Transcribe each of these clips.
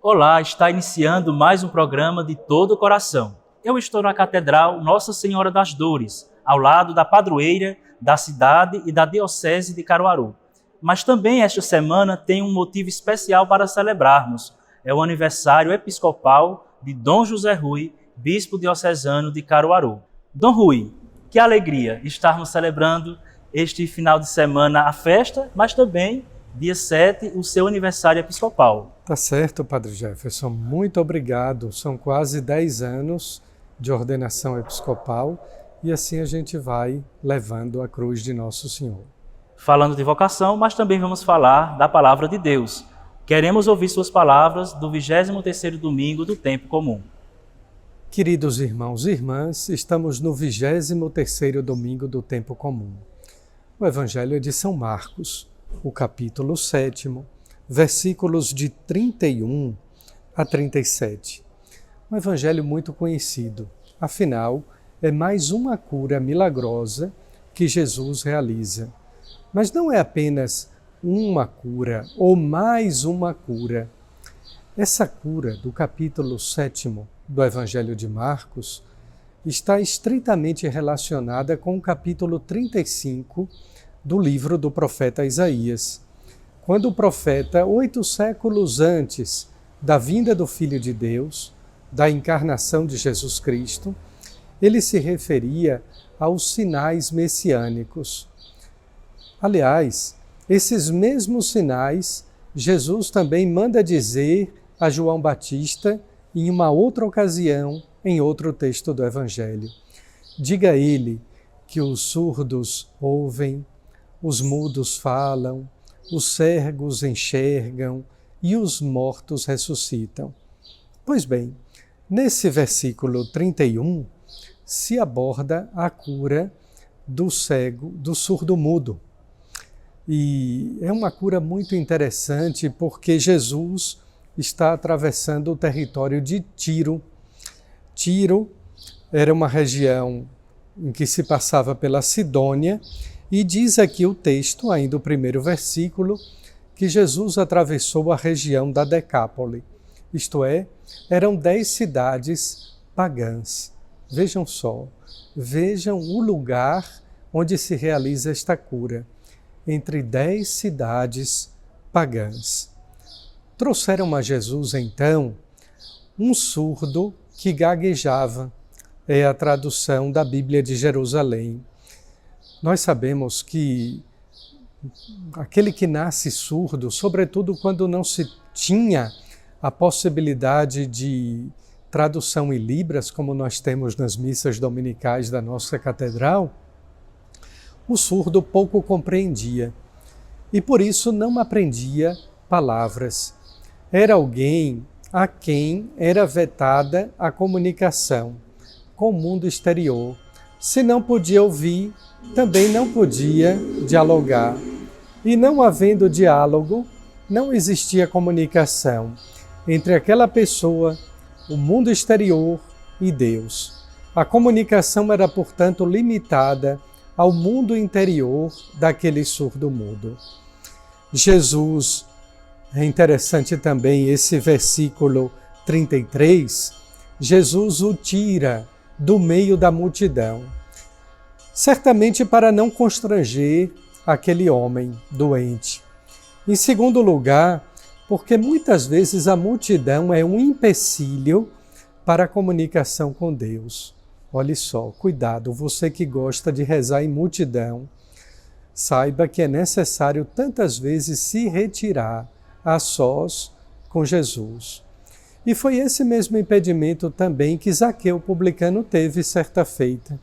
Olá, está iniciando mais um programa de Todo o Coração. Eu estou na Catedral Nossa Senhora das Dores, ao lado da padroeira da cidade e da Diocese de Caruaru. Mas também esta semana tem um motivo especial para celebrarmos. É o aniversário episcopal de Dom José Rui, bispo diocesano de Caruaru. Dom Rui, que alegria estarmos celebrando este final de semana a festa, mas também dia 7, o seu aniversário episcopal. Tá certo, Padre Jefferson. Muito obrigado. São quase 10 anos de ordenação episcopal e assim a gente vai levando a cruz de Nosso Senhor. Falando de vocação, mas também vamos falar da Palavra de Deus. Queremos ouvir suas palavras do 23º domingo do Tempo Comum. Queridos irmãos e irmãs, estamos no 23º domingo do Tempo Comum. O Evangelho é de São Marcos, o capítulo 7, versículos de 31 a 37. Um evangelho muito conhecido, afinal, é mais uma cura milagrosa que Jesus realiza. Mas não é apenas uma cura ou mais uma cura. Essa cura do capítulo 7 do Evangelho de Marcos está estritamente relacionada com o capítulo 35 do livro do profeta Isaías, quando o profeta, 8 séculos antes da vinda do Filho de Deus, da encarnação de Jesus Cristo, ele se referia aos sinais messiânicos. Aliás, esses mesmos sinais, Jesus também manda dizer a João Batista em uma outra ocasião, em outro texto do Evangelho. Diga a ele que os surdos ouvem, os mudos falam, os cegos enxergam e os mortos ressuscitam. Pois bem, nesse versículo 31, se aborda a cura do cego, do surdo-mudo. E é uma cura muito interessante porque Jesus está atravessando o território de Tiro. Tiro era uma região em que se passava pela Sidônia. E diz aqui o texto, ainda o primeiro versículo, que Jesus atravessou a região da Decápole, isto é, eram 10 cidades pagãs. Vejam só, vejam o lugar onde se realiza esta cura, entre 10 cidades pagãs. Trouxeram a Jesus, então, um surdo que gaguejava, é a tradução da Bíblia de Jerusalém. Nós sabemos que aquele que nasce surdo, sobretudo quando não se tinha a possibilidade de tradução em libras, como nós temos nas missas dominicais da nossa catedral, o surdo pouco compreendia e por isso não aprendia palavras. Era alguém a quem era vetada a comunicação com o mundo exterior. Se não podia ouvir, também não podia dialogar. E não havendo diálogo, não existia comunicação entre aquela pessoa, o mundo exterior e Deus. A comunicação era, portanto, limitada ao mundo interior daquele surdo-mudo. Jesus, é interessante também esse versículo 33, Jesus o tira do meio da multidão, certamente para não constranger aquele homem doente. Em segundo lugar, porque muitas vezes a multidão é um empecilho para a comunicação com Deus. Olhe só, cuidado, você que gosta de rezar em multidão, saiba que é necessário tantas vezes se retirar a sós com Jesus. E foi esse mesmo impedimento também que Zaqueu publicano teve certa feita.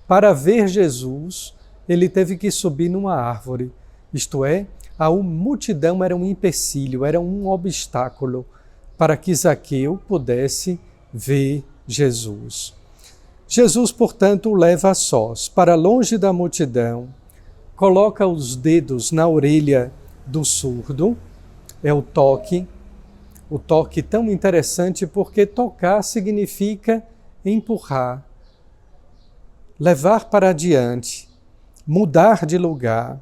Para ver Jesus, ele teve que subir numa árvore, isto é, a multidão era um empecilho, era um obstáculo para que Zaqueu pudesse ver Jesus. Jesus, portanto, o leva a sós, para longe da multidão, coloca os dedos na orelha do surdo, é o toque tão interessante porque tocar significa empurrar, levar para adiante, mudar de lugar.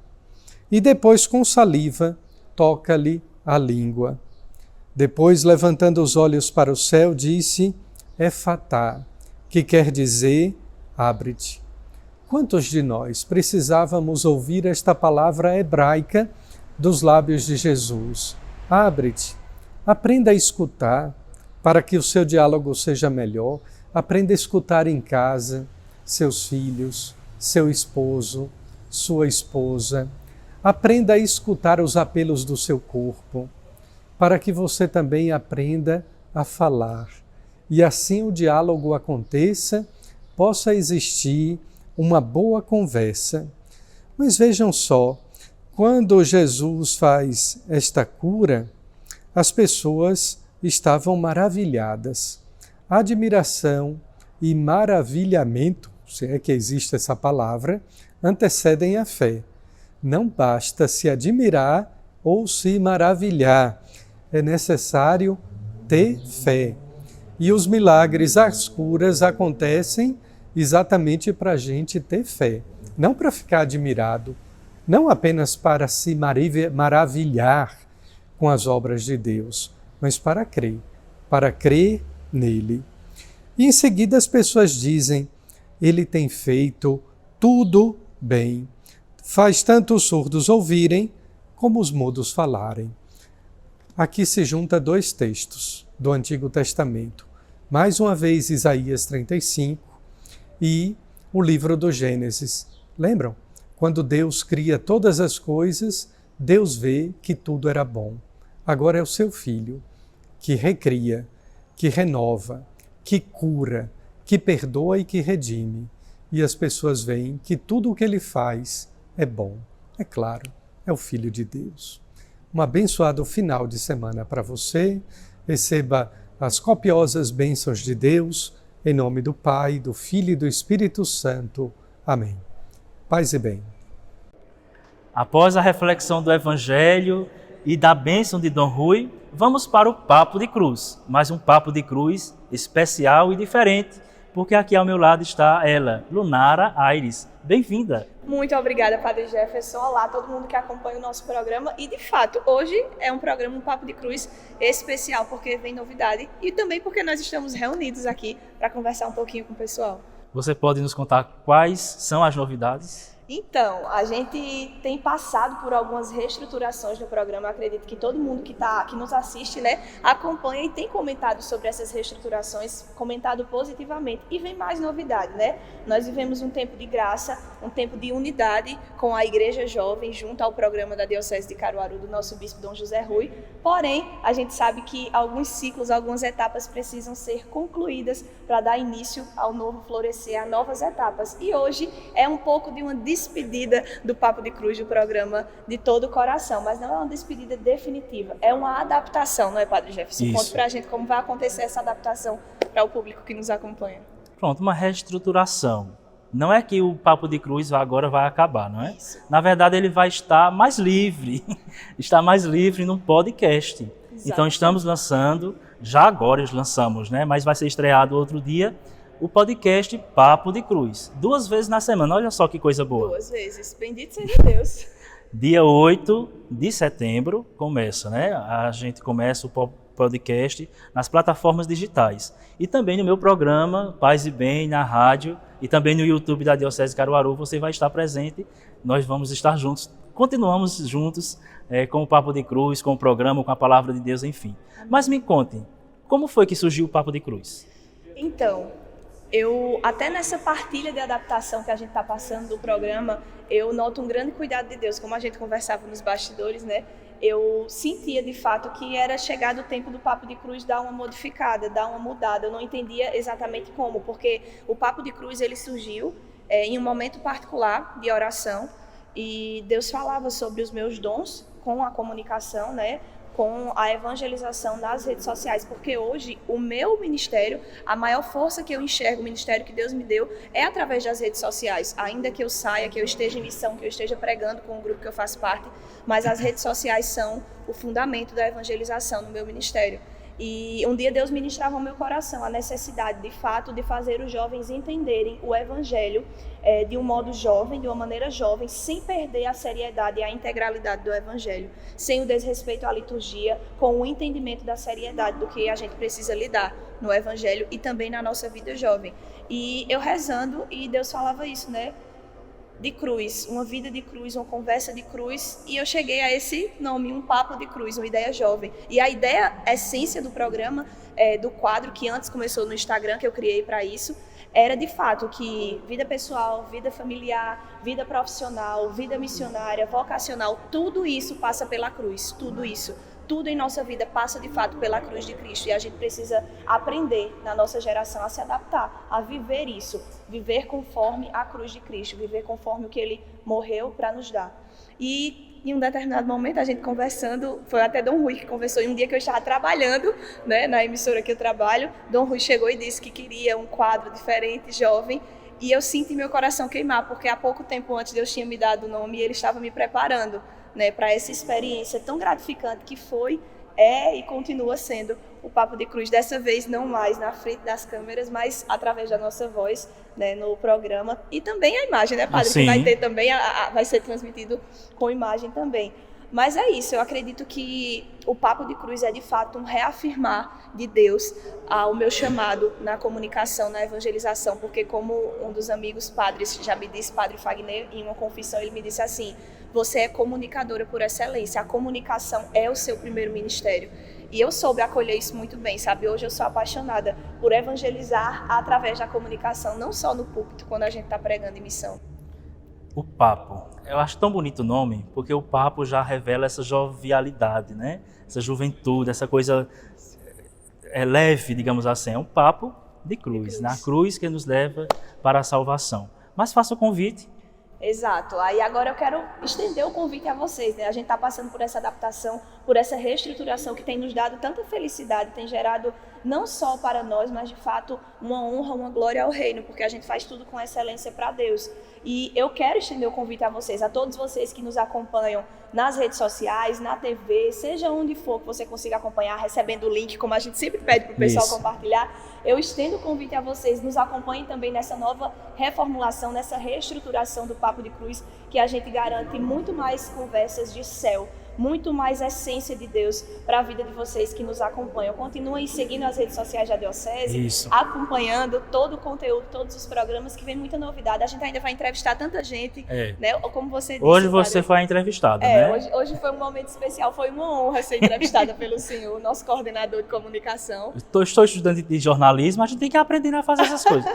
E depois com saliva toca-lhe a língua. Depois, levantando os olhos para o céu, disse: Efatá, que quer dizer, abre-te. Quantos de nós precisávamos ouvir esta palavra hebraica dos lábios de Jesus? Abre-te. Aprenda a escutar para que o seu diálogo seja melhor. Aprenda a escutar em casa, seus filhos, seu esposo, sua esposa. Aprenda a escutar os apelos do seu corpo, para que você também aprenda a falar. E assim o diálogo aconteça, possa existir uma boa conversa. Mas vejam só, quando Jesus faz esta cura, as pessoas estavam maravilhadas. Admiração e maravilhamento, se é que existe essa palavra, antecedem a fé. Não basta se admirar ou se maravilhar. É necessário ter fé. E os milagres, as curas acontecem exatamente para a gente ter fé. Não para ficar admirado, não apenas para se maravilhar com as obras de Deus, mas para crer nele. E em seguida as pessoas dizem: ele tem feito tudo bem. Faz tanto os surdos ouvirem, como os mudos falarem. Aqui se junta dois textos do Antigo Testamento. Mais uma vez Isaías 35 e o livro do Gênesis. Lembram? Quando Deus cria todas as coisas, Deus vê que tudo era bom. Agora é o seu Filho que recria, que renova, que cura, que perdoa e que redime. E as pessoas veem que tudo o que ele faz é bom. É claro, é o Filho de Deus. Um abençoado final de semana para você. Receba as copiosas bênçãos de Deus, em nome do Pai, do Filho e do Espírito Santo. Amém. Paz e bem. Após a reflexão do Evangelho e da bênção de Dom Rui, vamos para o Papo de Cruz. Mais um Papo de Cruz especial e diferente, porque aqui ao meu lado está ela, Lunara Aires. Bem-vinda! Muito obrigada, Padre Jefferson. Olá, todo mundo que acompanha o nosso programa. E, de fato, hoje é um programa, um Papo de Cruz especial, porque vem novidade e também porque nós estamos reunidos aqui para conversar um pouquinho com o pessoal. Você pode nos contar quais são as novidades? Então, a gente tem passado por algumas reestruturações no programa. Eu acredito que todo mundo que nos assiste, acompanha e tem comentado sobre essas reestruturações, comentado positivamente. E vem mais novidade, Nós vivemos um tempo de graça, um tempo de unidade com a Igreja Jovem, junto ao programa da Diocese de Caruaru, do nosso Bispo Dom José Rui. Porém, a gente sabe que alguns ciclos, algumas etapas precisam ser concluídas para dar início ao novo florescer, a novas etapas. E hoje é um pouco de uma despedida do Papo de Cruz, do programa De Todo o Coração, mas não é uma despedida definitiva, é uma adaptação, não é, Padre Jefferson? Isso. Conte pra gente como vai acontecer essa adaptação para o público que nos acompanha. Pronto, uma reestruturação. Não é que o Papo de Cruz agora vai acabar, não é? Isso. Na verdade, ele vai estar mais livre, está mais livre no podcast. Exato. Então, estamos lançando, já agora lançamos, mas vai ser estreado outro dia, o podcast Papo de Cruz. 2 vezes na semana, olha só que coisa boa. 2 vezes, bendito seja Deus. Dia 8 de setembro começa, A gente começa o podcast nas plataformas digitais. E também no meu programa Paz e Bem, na rádio, e também no YouTube da Diocese de Caruaru, você vai estar presente. Nós vamos estar juntos, continuamos juntos com o Papo de Cruz, com o programa, com a Palavra de Deus, enfim. Mas me contem, como foi que surgiu o Papo de Cruz? Então, até nessa partilha de adaptação que a gente está passando do programa, eu noto um grande cuidado de Deus. Como a gente conversava nos bastidores, eu sentia de fato que era chegado o tempo do Papo de Cruz dar uma modificada, dar uma mudada. Eu não entendia exatamente como, porque o Papo de Cruz ele surgiu em um momento particular de oração e Deus falava sobre os meus dons com a comunicação, com a evangelização nas redes sociais, porque hoje o meu ministério, a maior força que eu enxergo, o ministério que Deus me deu, é através das redes sociais. Ainda que eu saia, que eu esteja em missão, que eu esteja pregando com o grupo que eu faço parte, mas as redes sociais são o fundamento da evangelização no meu ministério. E um dia Deus ministrava ao meu coração a necessidade, de fato, de fazer os jovens entenderem o Evangelho de um modo jovem, de uma maneira jovem, sem perder a seriedade e a integralidade do Evangelho, sem o desrespeito à liturgia, com o entendimento da seriedade do que a gente precisa lidar no Evangelho e também na nossa vida jovem. E eu rezando, e Deus falava isso, né? De cruz, uma vida de cruz, uma conversa de cruz, e eu cheguei a esse nome, um papo de cruz, uma ideia jovem. E a ideia, a essência do programa, do quadro que antes começou no Instagram, que eu criei para isso, era de fato que vida pessoal, vida familiar, vida profissional, vida missionária, vocacional, tudo isso passa pela cruz, tudo isso. Tudo em nossa vida passa de fato pela cruz de Cristo e a gente precisa aprender na nossa geração a se adaptar, a viver isso, viver conforme a cruz de Cristo, viver conforme o que Ele morreu para nos dar. E em um determinado momento a gente conversando, foi até Dom Rui que conversou, em um dia que eu estava trabalhando, né, na emissora que eu trabalho, Dom Rui chegou e disse que queria um quadro diferente, jovem, e eu senti meu coração queimar, porque há pouco tempo antes Deus tinha me dado o nome e Ele estava me preparando, né, para essa experiência tão gratificante que foi, e continua sendo o Papo de Cruz, dessa vez não mais na frente das câmeras, mas através da nossa voz, né, no programa, e também a imagem, né, Padre? Sim. Que vai ter também, vai ser transmitido com imagem também. Mas é isso, eu acredito que o Papo de Cruz é de fato um reafirmar de Deus ao meu chamado na comunicação, na evangelização, porque como um dos amigos padres já me disse, Padre Fagner, em uma confissão, ele me disse assim: você é comunicadora por excelência, a comunicação é o seu primeiro ministério. E eu soube acolher isso muito bem, sabe? Hoje eu sou apaixonada por evangelizar através da comunicação, não só no púlpito, quando a gente está pregando em missão. O papo. Eu acho tão bonito o nome, porque o papo já revela essa jovialidade, né? Essa juventude, essa coisa leve, digamos assim. É um papo de cruz, na cruz que nos leva para a salvação. Mas faça o convite. Exato. Aí agora eu quero estender o convite a vocês, né? A gente está passando por essa adaptação, por essa reestruturação que tem nos dado tanta felicidade, tem gerado não só para nós, mas de fato uma honra, uma glória ao reino, porque a gente faz tudo com excelência para Deus. E eu quero estender o convite a vocês, a todos vocês que nos acompanham nas redes sociais, na TV, seja onde for que você consiga acompanhar, recebendo o link, como a gente sempre pede para o pessoal compartilhar. Eu estendo o convite a vocês, nos acompanhem também nessa nova reformulação, nessa reestruturação do Papo de Cruz, que a gente garante muito mais conversas de céu, muito mais essência de Deus para a vida de vocês que nos acompanham. Continuem seguindo as redes sociais da Diocese, acompanhando todo o conteúdo, todos os programas, que vem muita novidade. A gente ainda vai entrevistar tanta gente, né? Como você disse. Hoje você foi entrevistada, né? Hoje foi um momento especial, foi uma honra ser entrevistada pelo senhor, nosso coordenador de comunicação. Estou estudante de jornalismo, a gente tem que aprender a fazer essas coisas.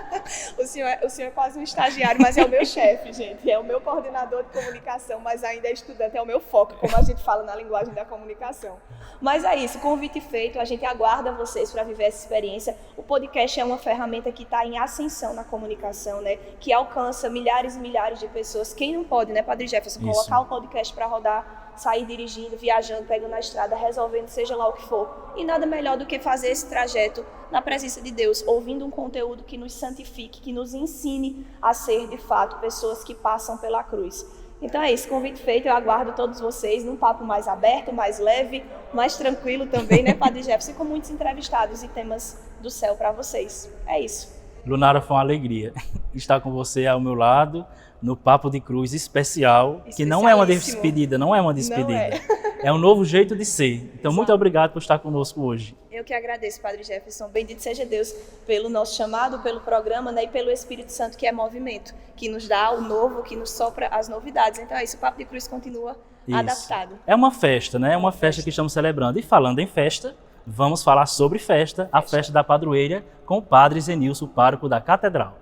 O senhor é quase um estagiário, mas é o meu chefe, gente. É o meu coordenador de comunicação, mas ainda é estudante, é o meu foco, como a gente fala na linguagem da comunicação. Mas é isso, convite feito, a gente aguarda vocês para viver essa experiência. O podcast é uma ferramenta que está em ascensão na comunicação, né? Que alcança milhares e milhares de pessoas. Quem não pode, né, Padre Jefferson, colocar o podcast para rodar, sair dirigindo, viajando, pegando a estrada, resolvendo, seja lá o que for. E nada melhor do que fazer esse trajeto na presença de Deus, ouvindo um conteúdo que nos santifique, que nos ensine a ser, de fato, pessoas que passam pela cruz. Então é isso, convite feito, eu aguardo todos vocês num papo mais aberto, mais leve, mais tranquilo também, né, Padre Jefferson, com muitos entrevistados e temas do céu para vocês. É isso. Lunara, foi uma alegria estar com você ao meu lado, no Papo de Cruz especial, que não é uma despedida, não é uma despedida. É um novo jeito de ser. Então, muito obrigado por estar conosco hoje. Eu que agradeço, Padre Jefferson. Bendito seja Deus pelo nosso chamado, pelo programa, né, e pelo Espírito Santo, que é movimento, que nos dá o novo, que nos sopra as novidades. Então é isso, o Papo de Cruz continua adaptado. É uma festa, né? É uma festa que estamos celebrando. E falando em festa, vamos falar sobre festa, a festa da padroeira, com o Padre Zenilson, pároco da Catedral.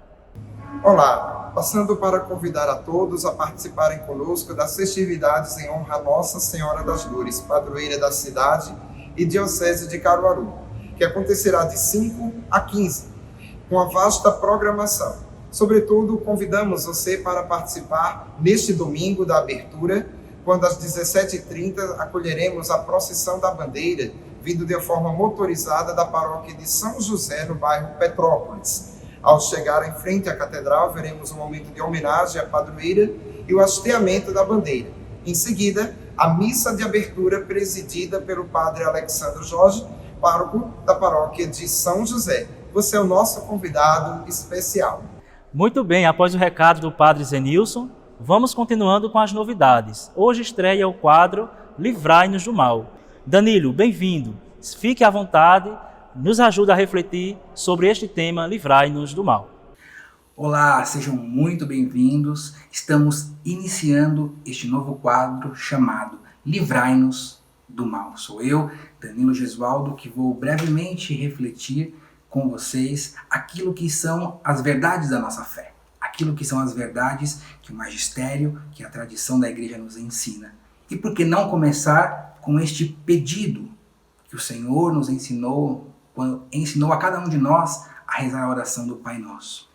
Olá, passando para convidar a todos a participarem conosco das festividades em honra a Nossa Senhora das Dores, padroeira da cidade e Diocese de Caruaru, que acontecerá de 5 a 15, com a vasta programação. Sobretudo, convidamos você para participar neste domingo da abertura, quando às 17h30 acolheremos a procissão da bandeira, vindo de forma motorizada da paróquia de São José, no bairro Petrópolis. Ao chegar em frente à catedral, veremos um momento de homenagem à padroeira e o hasteamento da bandeira. Em seguida, a missa de abertura presidida pelo padre Alexandre Jorge, pároco da paróquia de São José. Você é o nosso convidado especial. Muito bem, após o recado do Padre Zenilson, vamos continuando com as novidades. Hoje estreia o quadro Livrai-nos do Mal. Danilo, bem-vindo. Fique à vontade, nos ajuda a refletir sobre este tema Livrai-nos do Mal. Olá, sejam muito bem-vindos. Estamos iniciando este novo quadro chamado Livrai-nos do Mal. Sou eu, Danilo Gesualdo, que vou brevemente refletir com vocês aquilo que são as verdades da nossa fé, aquilo que são as verdades que o magistério, que a tradição da igreja nos ensina. E por que não começar com este pedido que o Senhor nos ensinou, quando ensinou a cada um de nós a rezar a oração do Pai Nosso.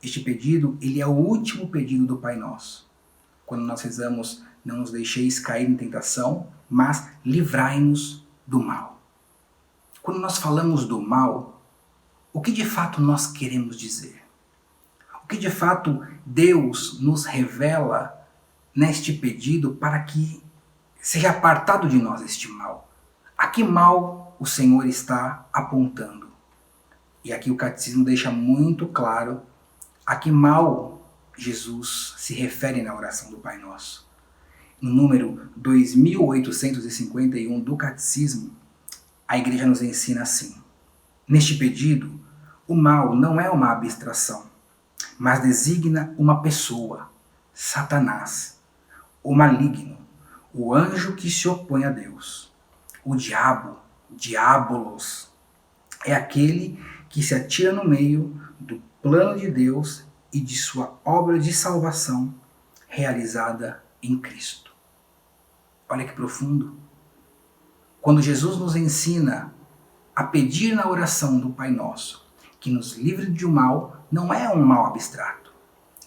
Este pedido, ele é o último pedido do Pai Nosso. Quando nós rezamos, não nos deixeis cair em tentação, mas livrai-nos do mal. Quando nós falamos do mal, o que de fato nós queremos dizer? O que de fato Deus nos revela neste pedido para que seja apartado de nós este mal? A que mal o Senhor está apontando? E aqui o Catecismo deixa muito claro a que mal Jesus se refere na oração do Pai Nosso. No número 2851 do Catecismo, a Igreja nos ensina assim: neste pedido, o mal não é uma abstração, mas designa uma pessoa, Satanás, o maligno, o anjo que se opõe a Deus. O diabo, diabolos, é aquele que se atira no meio do plano de Deus e de sua obra de salvação realizada em Cristo. Olha que profundo. Quando Jesus nos ensina a pedir na oração do Pai Nosso que nos livre do mal, não é um mal abstrato.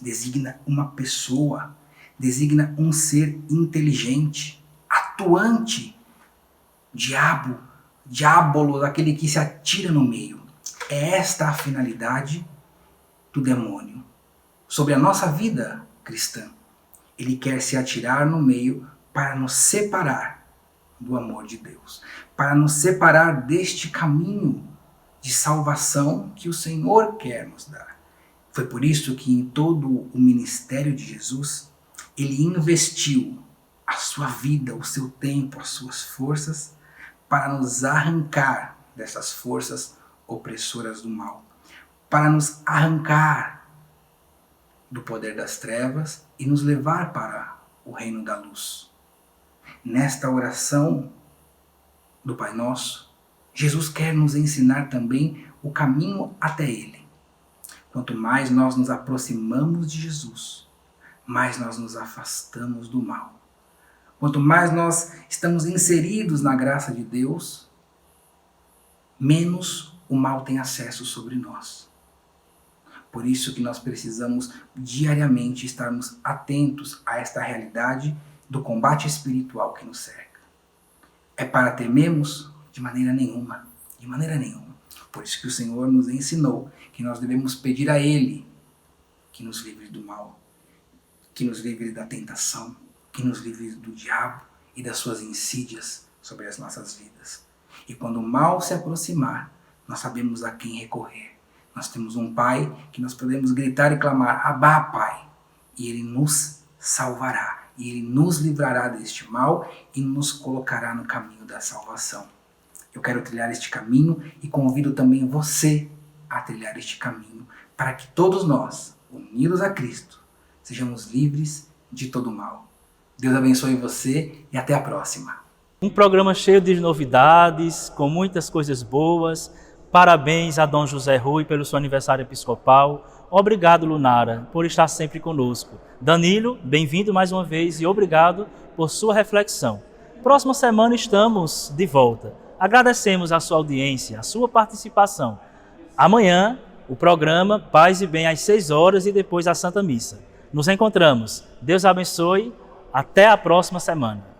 Designa uma pessoa, designa um ser inteligente, atuante, diabo, diabolos, aquele que se atira no meio. É esta a finalidade do demônio sobre a nossa vida cristã. Ele quer se atirar no meio para nos separar do amor de Deus, para nos separar deste caminho de salvação que o Senhor quer nos dar. Foi por isso que em todo o ministério de Jesus, ele investiu a sua vida, o seu tempo, as suas forças para nos arrancar dessas forças opressoras do mal, para nos arrancar do poder das trevas e nos levar para o reino da luz. Nesta oração do Pai Nosso, Jesus quer nos ensinar também o caminho até Ele. Quanto mais nós nos aproximamos de Jesus, mais nós nos afastamos do mal. Quanto mais nós estamos inseridos na graça de Deus, menos o mal tem acesso sobre nós. Por isso que nós precisamos diariamente estarmos atentos a esta realidade do combate espiritual que nos cerca. É para temermos? De maneira nenhuma, de maneira nenhuma. Por isso que o Senhor nos ensinou que nós devemos pedir a Ele que nos livre do mal, que nos livre da tentação, que nos livre do diabo e das suas insídias sobre as nossas vidas. E quando o mal se aproximar, nós sabemos a quem recorrer. Nós temos um Pai que nós podemos gritar e clamar: Abá, Pai, e Ele nos salvará, e Ele nos livrará deste mal e nos colocará no caminho da salvação. Eu quero trilhar este caminho e convido também você a trilhar este caminho para que todos nós, unidos a Cristo, sejamos livres de todo mal. Deus abençoe você e até a próxima. Um programa cheio de novidades, com muitas coisas boas. Parabéns a Dom José Rui pelo seu aniversário episcopal. Obrigado, Lunara, por estar sempre conosco. Danilo, bem-vindo mais uma vez e obrigado por sua reflexão. Próxima semana estamos de volta. Agradecemos a sua audiência, a sua participação. Amanhã, o programa Paz e Bem às 6 horas e depois a Santa Missa. Nos encontramos. Deus abençoe. Até a próxima semana.